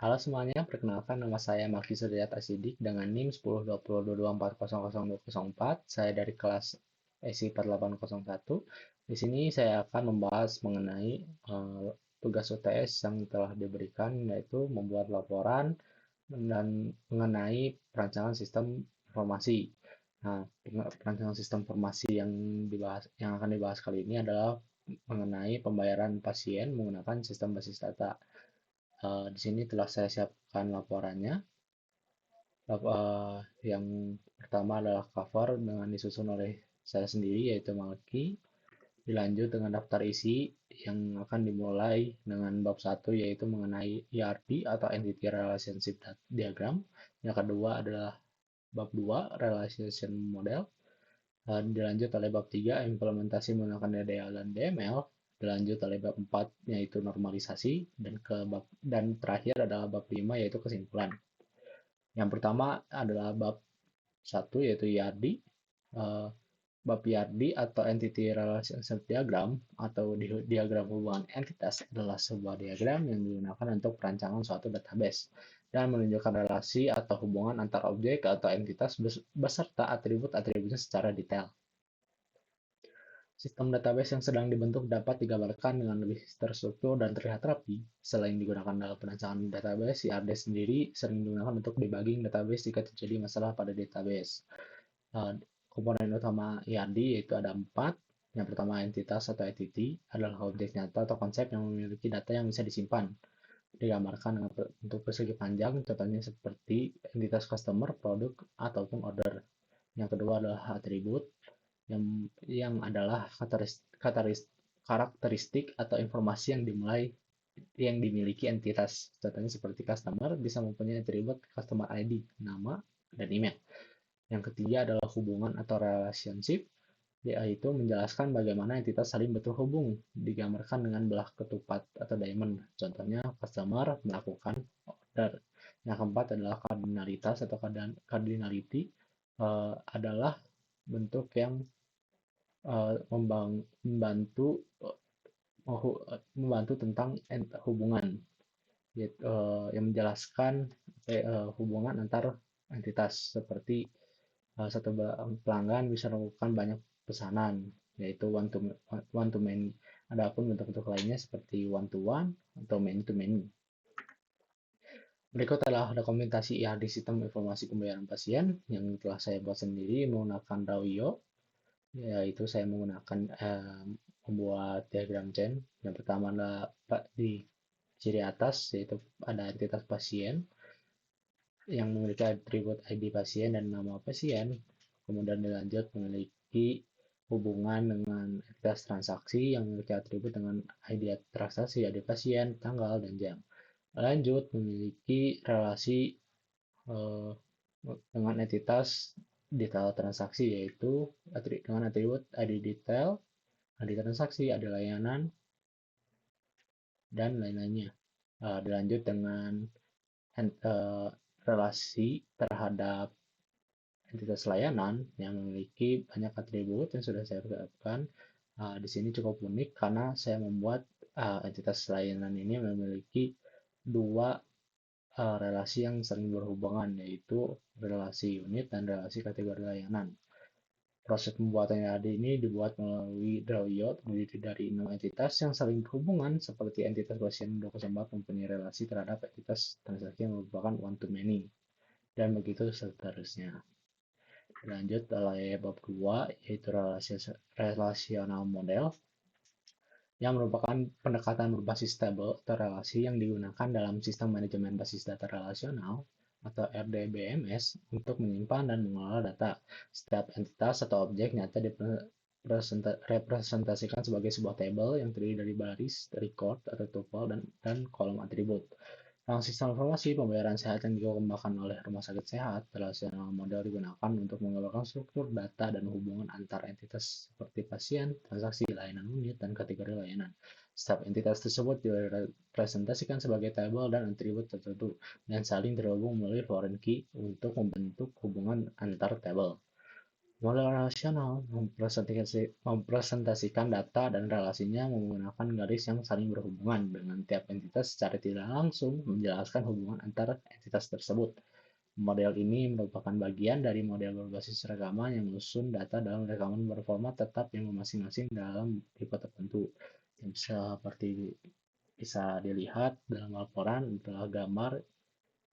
Halo semuanya, perkenalkan nama saya Marki Suryat Asidik dengan NIM 102022400204. Saya dari kelas SI 4801. Di sini saya akan membahas mengenai tugas UTS yang telah diberikan, yaitu membuat laporan dan mengenai perancangan sistem informasi. Nah, perancangan sistem informasi yang akan dibahas kali ini adalah mengenai pembayaran pasien menggunakan sistem basis data. Di sini telah saya siapkan laporannya. Yang pertama adalah cover dengan disusun oleh saya sendiri, yaitu Malki. Dilanjut dengan daftar isi yang akan dimulai dengan bab 1, yaitu mengenai ERP atau Entity Relationship Diagram. Yang kedua adalah bab 2, Relationship Model. Dilanjut oleh bab 3, implementasi menggunakan DDL dan DML. Dilanjut oleh bab 4, yaitu normalisasi. Dan terakhir adalah bab 5, yaitu kesimpulan. Yang pertama adalah bab 1, yaitu ERD. Bab ERD atau Entity Relationship Diagram atau diagram hubungan entitas adalah sebuah diagram yang digunakan untuk perancangan suatu database dan menunjukkan relasi atau hubungan antar objek atau entitas beserta atribut-atributnya secara detail. Sistem database yang sedang dibentuk dapat digambarkan dengan lebih terstruktur dan terlihat rapi. Selain digunakan dalam perancangan database, ERD sendiri sering digunakan untuk debugging database jika terjadi masalah pada database. Komponen utama ERD yaitu ada 4. Yang pertama, entitas atau entity adalah objek nyata atau konsep yang memiliki data yang bisa disimpan. Digambarkan dengan bentuk persegi panjang, contohnya seperti entitas customer, produk, ataupun order. Yang kedua adalah atribut, yang adalah karakteristik atau informasi yang dimiliki entitas. Contohnya seperti customer bisa mempunyai atribut customer ID, nama, dan email. Yang ketiga adalah hubungan atau relationship, yaitu menjelaskan bagaimana entitas saling berhubung, digambarkan dengan belah ketupat atau diamond. Contohnya customer melakukan order. Yang keempat adalah kardinalitas atau cardinality, adalah bentuk yang membantu tentang hubungan, yang menjelaskan hubungan antar entitas, seperti satu pelanggan bisa melakukan banyak pesanan, yaitu one to many. Adapun bentuk-bentuk lainnya seperti one to one atau many to many. Berikut adalah dokumentasi ERD sistem informasi pembayaran pasien yang telah saya buat sendiri menggunakan Rawio, yaitu saya menggunakan membuat diagram chain. Yang pertama adalah di ciri atas, yaitu ada entitas pasien yang memiliki atribut ID pasien dan nama pasien. Kemudian dilanjut memiliki hubungan dengan entitas transaksi yang memiliki atribut dengan ID transaksi, ID pasien, tanggal, dan jam. Lanjut memiliki relasi dengan entitas detail transaksi, yaitu dengan atribut ID detail, ID transaksi, ID layanan, dan lain-lainnya. Dilanjut dengan relasi terhadap entitas layanan yang memiliki banyak atribut yang sudah saya persiapkan. Di sini cukup unik karena saya membuat entitas layanan ini memiliki dua relasi yang sering berhubungan, yaitu relasi unit dan relasi kategori layanan. Proses pembuatan ERD ini dibuat melalui Drawio, terdiri dari 6 entitas yang saling berhubungan, seperti entitas pasien 204 mempunyai relasi terhadap entitas transaksi yang merupakan one-to-many, dan begitu seterusnya. Lanjut oleh bab 2, yaitu relational model, yang merupakan pendekatan berbasis tabel atau relasi yang digunakan dalam sistem manajemen basis data relasional atau RDBMS untuk menyimpan dan mengelola data. Setiap entitas atau objek nyata direpresentasikan sebagai sebuah tabel yang terdiri dari baris, record, atau tuple, dan kolom atribut. Dalam sistem informasi pembayaran sehat yang dikembangkan oleh rumah sakit sehat, relational model digunakan untuk menggambarkan struktur data dan hubungan antar entitas seperti pasien, transaksi, layanan unit, dan kategori layanan. Setiap entitas tersebut direpresentasikan sebagai tabel dan atribut tertentu dan saling terhubung melalui foreign key untuk membentuk hubungan antar tabel. Model relasional mempresentasikan data dan relasinya menggunakan garis yang saling berhubungan dengan tiap entitas secara tidak langsung menjelaskan hubungan antara entitas tersebut. Model ini merupakan bagian dari model berbasis rekaman yang menyusun data dalam rekaman berformat tetap yang masing-masing dalam tipe tertentu. Yang seperti bisa dilihat dalam laporan adalah gambar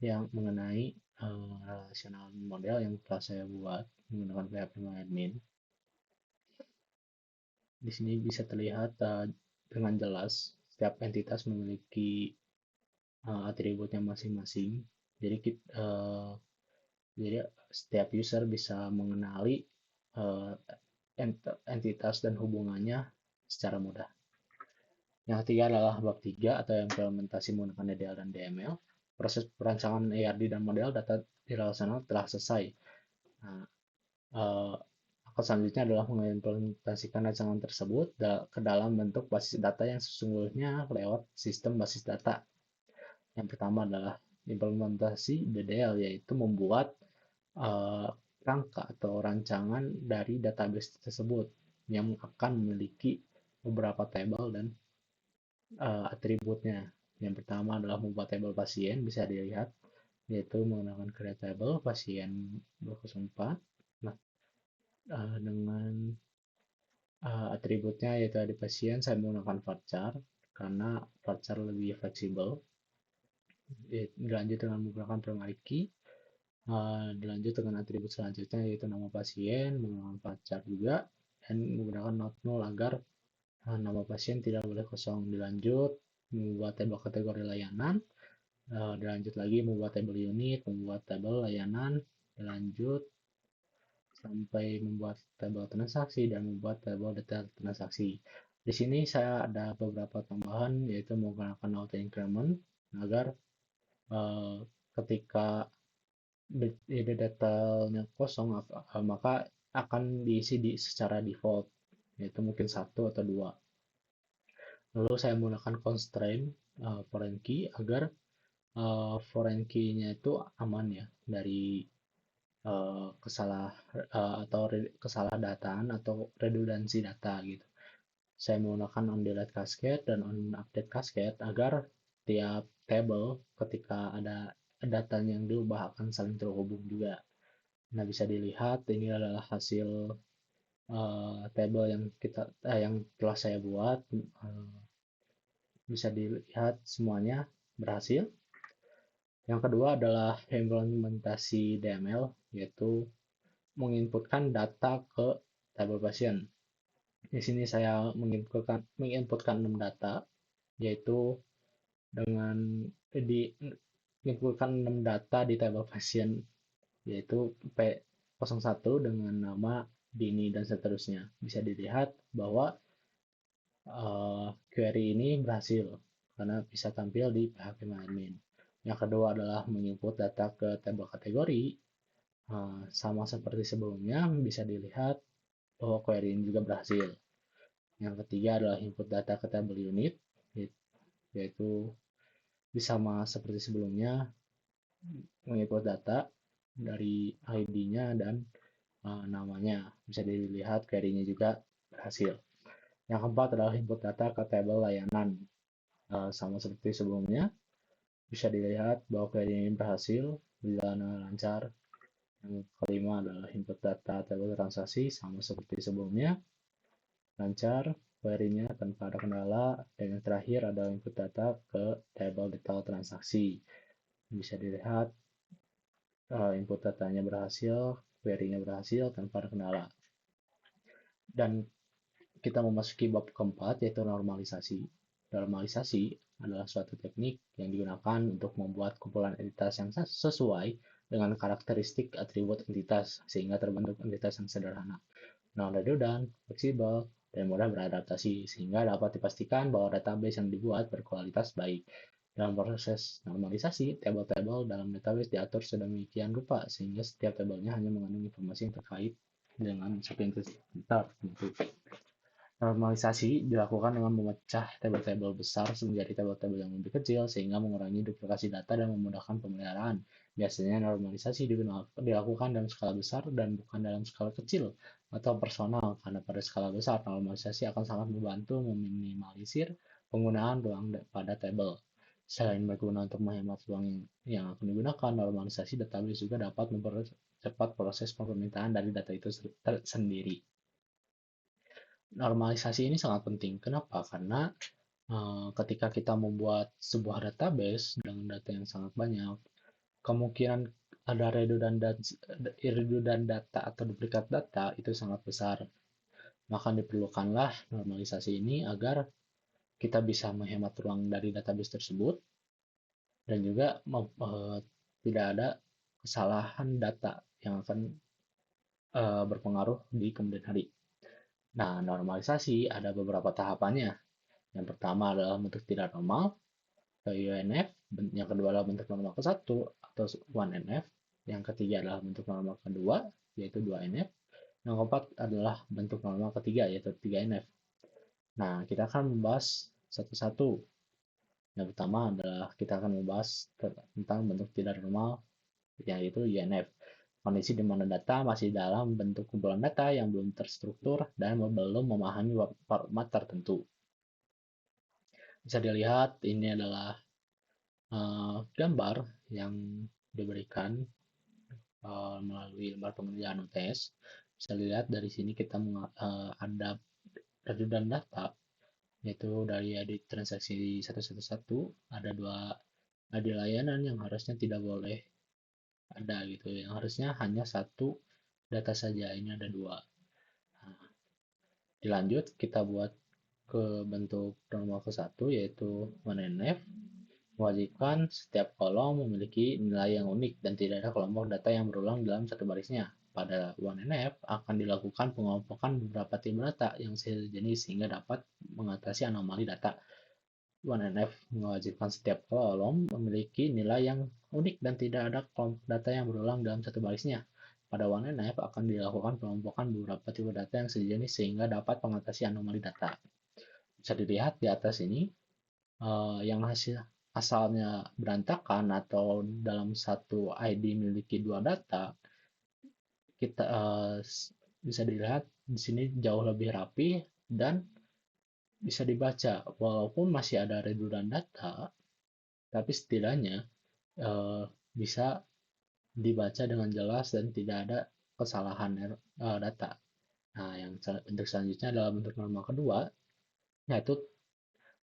yang mengenai relational model yang telah saya buat menggunakan PHP admin. Di sini bisa terlihat dengan jelas setiap entitas memiliki atributnya masing-masing. Jadi jadi setiap user bisa mengenali uh, entitas dan hubungannya secara mudah. Yang ketiga adalah bab 3 atau implementasi menggunakan EDL dan DML. Proses perancangan ARD dan model data relasional telah selesai. Nah, uh, selanjutnya adalah mengimplementasikan rancangan tersebut ke dalam bentuk basis data yang sesungguhnya lewat sistem basis data. Yang pertama adalah implementasi DDL, yaitu membuat rangka atau rancangan dari database tersebut yang akan memiliki beberapa tabel dan atributnya. Yang pertama adalah membuat tabel pasien, bisa dilihat, yaitu menggunakan create table pasien 204. Nah, dengan atributnya yaitu ada pasien, saya menggunakan varchar karena varchar lebih fleksibel. Dilanjut dengan menggunakan primary key. Dilanjut dengan atribut selanjutnya yaitu nama pasien, menggunakan varchar juga, dan menggunakan not null agar nama pasien tidak boleh kosong. Dilanjut membuat tabel kategori layanan, dilanjut lagi membuat tabel unit, membuat tabel layanan, dilanjut sampai membuat tabel transaksi dan membuat tabel detail transaksi. Di sini saya ada beberapa tambahan yaitu menggunakan auto increment agar ketika detailnya kosong maka akan diisi secara default yaitu mungkin satu atau dua. Lalu saya menggunakan constraint foreign key agar foreign key-nya itu aman ya dari atau kesalahdataan atau redundansi data gitu. Saya menggunakan on delete cascade dan on update cascade agar tiap table ketika ada data yang diubah akan saling terhubung juga. Nah, bisa dilihat ini adalah hasil table yang telah saya buat. Bisa dilihat semuanya berhasil. Yang kedua adalah implementasi DML, yaitu menginputkan data ke tabel pasien. Di sini saya menginputkan 6 data, yaitu dengan menginputkan 6 data di tabel pasien, yaitu P01 dengan nama Dini dan seterusnya. Bisa dilihat bahwa query ini berhasil karena bisa tampil di PHP admin. Yang kedua adalah menginput data ke tabel kategori. Sama seperti sebelumnya, bisa dilihat bahwa query ini juga berhasil. Yang ketiga adalah input data ke tabel unit, yaitu sama seperti sebelumnya, menginput data dari ID-nya dan namanya. Bisa dilihat query-nya juga berhasil. Yang keempat adalah input data ke tabel layanan. Sama seperti sebelumnya, bisa dilihat bahwa query ini berhasil, berjalan lancar. Yang kelima adalah input data tabel transaksi, sama seperti sebelumnya, lancar, query-nya tanpa ada kendala. Dan yang terakhir adalah input data ke tabel detail transaksi. Bisa dilihat input datanya berhasil, query-nya berhasil tanpa ada kendala. Dan kita memasuki bab keempat, yaitu normalisasi. Normalisasi adalah suatu teknik yang digunakan untuk membuat kumpulan entitas yang sesuai dengan karakteristik atribut entitas sehingga terbentuk entitas yang sederhana, non-redundant, fleksibel, dan mudah beradaptasi sehingga dapat dipastikan bahwa database yang dibuat berkualitas baik. Dalam proses normalisasi, tabel-tabel dalam database diatur sedemikian rupa sehingga setiap tabelnya hanya mengandung informasi yang terkait dengan suatu entitas tertentu. Normalisasi dilakukan dengan memecah tabel-tabel besar menjadi tabel-tabel yang lebih kecil sehingga mengurangi duplikasi data dan memudahkan pemeliharaan. Biasanya normalisasi dilakukan dalam skala besar dan bukan dalam skala kecil atau personal, karena pada skala besar normalisasi akan sangat membantu meminimalisir penggunaan ruang pada tabel. Selain berguna untuk menghemat ruang yang akan digunakan, normalisasi database juga dapat mempercepat proses permintaan dari data itu sendiri. Normalisasi ini sangat penting. Kenapa? Karena ketika kita membuat sebuah database dengan data yang sangat banyak, kemungkinan ada redundant data atau duplikat data itu sangat besar. Maka diperlukanlah normalisasi ini agar kita bisa menghemat ruang dari database tersebut dan juga tidak ada kesalahan data yang akan berpengaruh di kemudian hari. Nah, normalisasi ada beberapa tahapannya. Yang pertama adalah bentuk tidak normal, UNF, yang kedua adalah bentuk normal ke-1 atau 1NF, yang ketiga adalah bentuk normal kedua, yaitu 2NF, yang keempat adalah bentuk normal ketiga, yaitu 3NF. Nah, kita akan membahas satu-satu. Yang pertama adalah kita akan membahas tentang bentuk tidak normal, yaitu UNF. Kondisi di mana data masih dalam bentuk kumpulan data yang belum terstruktur dan belum memahami format tertentu. Bisa dilihat ini adalah gambar yang diberikan melalui lembar pengerjaan UTS. Bisa dilihat dari sini kita ada redundant data, yaitu dari edit transaksi 111 ada dua ID layanan yang harusnya tidak boleh ada gitu, yang harusnya hanya satu data saja, ini ada dua. Nah, dilanjut kita buat ke bentuk normal ke-1 yaitu 1NF, mewajibkan setiap kolom memiliki nilai yang unik dan tidak ada kelompok data yang berulang dalam satu barisnya. Pada 1NF akan dilakukan pengelompokan beberapa tipe data yang sejenis sehingga dapat mengatasi anomali data. 1NF mewajibkan setiap kolom memiliki nilai yang unik dan tidak ada kelompok data yang berulang dalam satu barisnya. Pada 1NF akan dilakukan pengelompokan beberapa tipe data yang sejenis sehingga dapat mengatasi anomali data. Bisa dilihat di atas ini, yang asalnya berantakan atau dalam satu ID memiliki dua data, kita bisa dilihat di sini jauh lebih rapi dan bisa dibaca. Walaupun masih ada redundant data, tapi setidaknya bisa dibaca dengan jelas dan tidak ada kesalahan data. Nah, yang bentuk selanjutnya adalah bentuk normal kedua, yaitu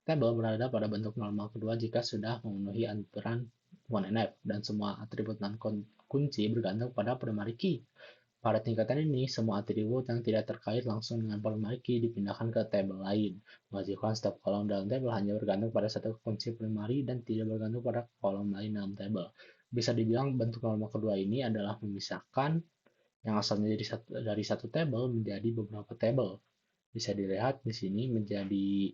tabel berada pada bentuk normal kedua jika sudah memenuhi aturan 1NF dan semua atribut non kunci bergantung pada primary key. Pada tingkatan ini, semua atribut yang tidak terkait langsung dengan primary key dipindahkan ke tabel lain. Mewajibkan setiap kolom dalam tabel hanya bergantung pada satu kunci primary dan tidak bergantung pada kolom lain dalam tabel. Bisa dibilang bentuk normal kedua ini adalah memisahkan yang asalnya dari satu tabel menjadi beberapa tabel. Bisa dilihat di sini menjadi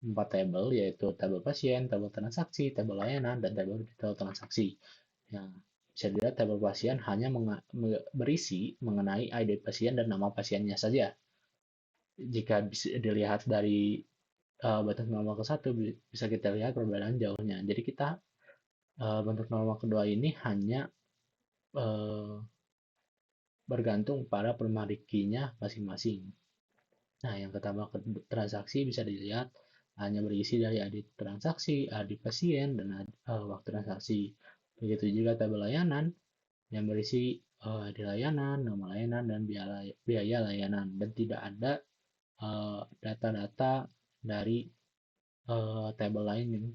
4 tabel, yaitu tabel pasien, tabel transaksi, tabel layanan, dan tabel detail transaksi. Ya, bisa dilihat tabel pasien hanya berisi mengenai ID pasien dan nama pasiennya saja. Jika bisa dilihat dari bentuk normal ke-1, bisa kita lihat perbedaan jauhnya. Jadi kita bentuk normal kedua ini hanya bergantung pada primary key-nya masing-masing. Nah, yang tabel transaksi bisa dilihat hanya berisi dari ID transaksi, ID pasien, dan waktu transaksi. Begitu juga tabel layanan yang berisi ID layanan, nama layanan, dan biaya layanan. Dan tidak ada data-data dari tabel lain yang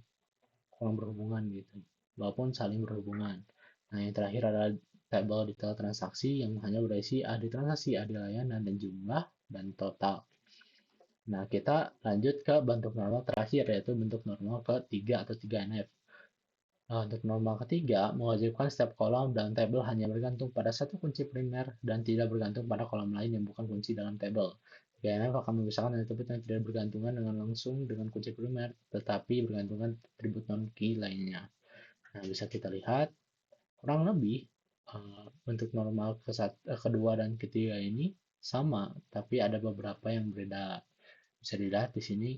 kurang berhubungan gitu, walaupun saling berhubungan. Nah, yang terakhir adalah tabel detail transaksi yang hanya berisi ID transaksi, ID layanan, dan jumlah, dan total. Nah, kita lanjut ke bentuk normal terakhir, yaitu bentuk normal ketiga atau 3NF. Untuk normal ketiga, mewajibkan setiap kolom dalam tabel hanya bergantung pada satu kunci primer dan tidak bergantung pada kolom lain yang bukan kunci dalam tabel. 3NF akan memisahkan atribut yang tidak bergantungan dengan langsung dengan kunci primer, tetapi bergantungan atribut non-key lainnya. Nah, bisa kita lihat, kurang lebih bentuk normal kedua dan ketiga ini sama, tapi ada beberapa yang berbeda. Bisa dilihat di sini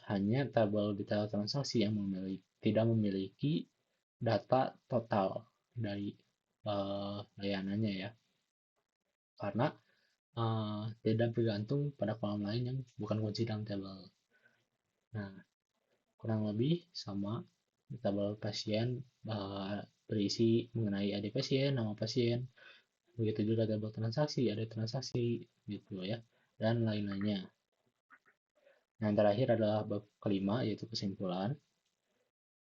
hanya tabel detail transaksi yang tidak memiliki data total dari layanannya ya, karena tidak bergantung pada kolom lain yang bukan kunci dalam tabel. Nah, kurang lebih sama tabel pasien berisi mengenai ID pasien, nama pasien, begitu juga tabel transaksi, ada transaksi gitu ya, dan lain-lainnya. Nah, yang terakhir adalah bab kelima, yaitu kesimpulan.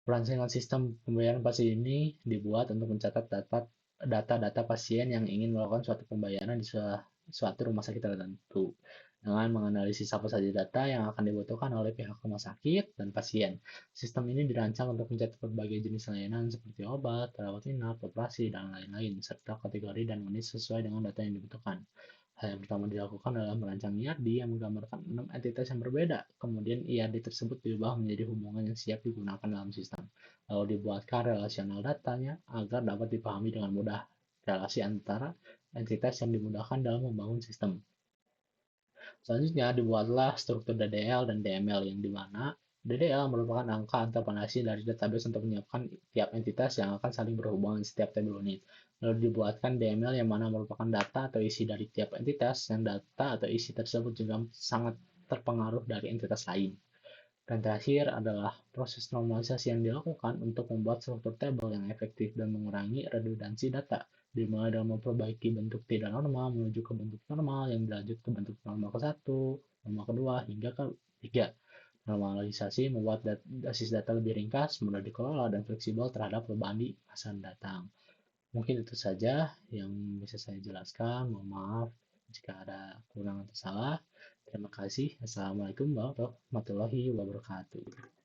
Perancangan sistem pembayaran pasien ini dibuat untuk mencatat data-data pasien yang ingin melakukan suatu pembayaran di suatu rumah sakit tertentu, dengan menganalisis apa saja data yang akan dibutuhkan oleh pihak rumah sakit dan pasien. Sistem ini dirancang untuk mencatat berbagai jenis layanan seperti obat, rawat inap, operasi, dan lain-lain, serta kategori dan unit sesuai dengan data yang dibutuhkan. Hal yang pertama dilakukan adalah merancang IRD yang menggambarkan 6 entitas yang berbeda. Kemudian IRD tersebut diubah menjadi hubungan yang siap digunakan dalam sistem. Lalu dibuatkan relasional datanya agar dapat dipahami dengan mudah. Relasi antara entitas yang dimudahkan dalam membangun sistem. Selanjutnya dibuatlah struktur DDL dan DML yang dimana DDL merupakan angka interpolasi dari database untuk menyiapkan tiap entitas yang akan saling berhubungan setiap tabel unit. Lalu dibuatkan DML yang mana merupakan data atau isi dari tiap entitas, yang data atau isi tersebut juga sangat terpengaruh dari entitas lain. Dan terakhir adalah proses normalisasi yang dilakukan untuk membuat struktur tabel yang efektif dan mengurangi redundansi data, dimulai dengan memperbaiki bentuk tidak normal menuju ke bentuk normal yang berlanjut ke bentuk normal ke-1, normal kedua, hingga ke-3. Normalisasi membuat basis data lebih ringkas, mudah dikelola, dan fleksibel terhadap perubahan di masa mendatang. Mungkin itu saja yang bisa saya jelaskan. Mohon maaf jika ada kurang atau salah. Terima kasih. Assalamualaikum warahmatullahi wabarakatuh.